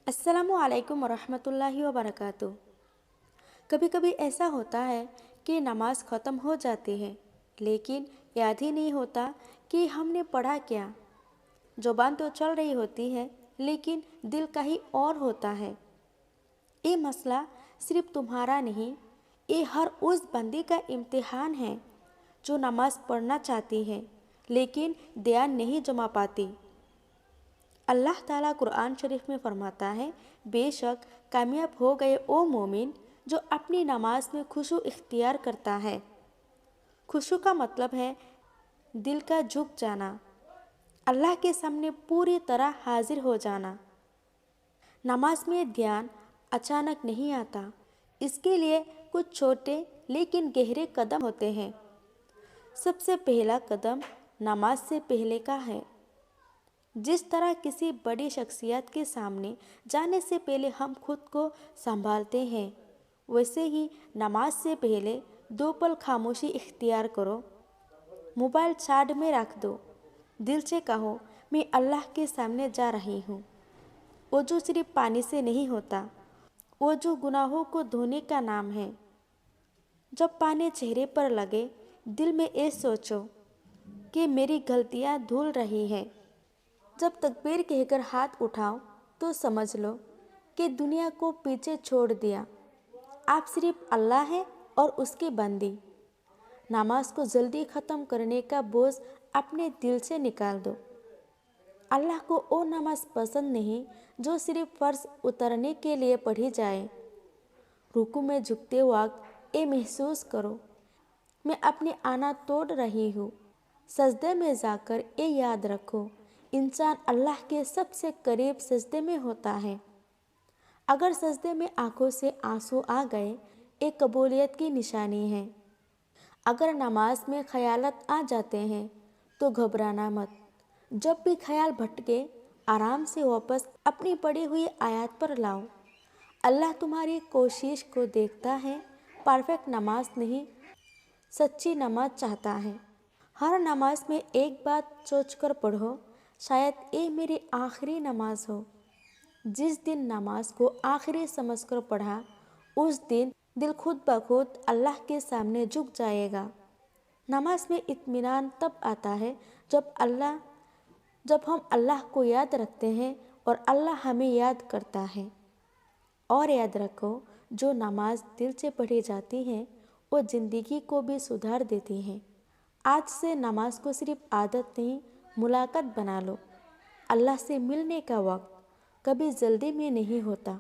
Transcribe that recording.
अस्सलामु अलैकुम वरहमतुल्लाहि वबरकातुह। कभी कभी ऐसा होता है कि नमाज ख़त्म हो जाती है लेकिन याद ही नहीं होता कि हमने पढ़ा क्या। ज़ुबान तो चल रही होती है लेकिन दिल कहीं और होता है। ये मसला सिर्फ तुम्हारा नहीं, ये हर उस बंदी का इम्तिहान है जो नमाज पढ़ना चाहती है लेकिन ध्यान नहीं जमा पाती। अल्लाह ताला कुरान शरीफ में फरमाता है, बेशक कामयाब हो गए ओ मोमिन जो अपनी नमाज में खुशू इख्तियार करता है। खुशू का मतलब है दिल का झुक जाना, अल्लाह के सामने पूरी तरह हाजिर हो जाना। नमाज में ध्यान अचानक नहीं आता, इसके लिए कुछ छोटे लेकिन गहरे कदम होते हैं। सबसे पहला कदम नमाज से पहले का है। जिस तरह किसी बड़ी शख्सियत के सामने जाने से पहले हम खुद को संभालते हैं, वैसे ही नमाज से पहले 2 पल खामोशी इख्तियार करो। मोबाइल साइड में रख दो, दिल से कहो मैं अल्लाह के सामने जा रही हूँ। वज़ू सिर्फ पानी से नहीं होता, वज़ू गुनाहों को धोने का नाम है। जब पानी चेहरे पर लगे, दिल में ये सोचो कि मेरी गलतियाँ धुल रही हैं। जब तकबीर कहकर हाथ उठाओ तो समझ लो कि दुनिया को पीछे छोड़ दिया, आप सिर्फ अल्लाह हैं और उसकी बंदी। नमाज को जल्दी ख़त्म करने का बोझ अपने दिल से निकाल दो। अल्लाह को वो नमाज पसंद नहीं जो सिर्फ फ़र्ज उतरने के लिए पढ़ी जाए। रुकू में झुकते वक्त ये महसूस करो, मैं अपनी आना तोड़ रही हूँ। सजदे में जाकर ये याद रखो, इंसान अल्लाह के सबसे करीब सजदे में होता है। अगर सजदे में आंखों से आंसू आ गए, एक कबूलियत की निशानी है। अगर नमाज में ख्यालात आ जाते हैं तो घबराना मत। जब भी ख्याल भटके, आराम से वापस अपनी पड़ी हुई आयत पर लाओ। अल्लाह तुम्हारी कोशिश को देखता है, परफेक्ट नमाज नहीं, सच्ची नमाज चाहता है। हर नमाज में एक बात सोचकर पढ़ो, शायद ये मेरी आखिरी नमाज हो। जिस दिन नमाज को आखिरी समझकर पढ़ा, उस दिन दिल खुद ब खुद अल्लाह के सामने झुक जाएगा। नमाज में इत्मीनान तब आता है जब हम अल्लाह को याद रखते हैं और अल्लाह हमें याद करता है। और याद रखो, जो नमाज दिल से पढ़ी जाती है वो ज़िंदगी को भी सुधार देती है। आज से नमाज को सिर्फ आदत नहीं, मुलाकात बना लो। अल्लाह से मिलने का वक्त कभी जल्दी में नहीं होता।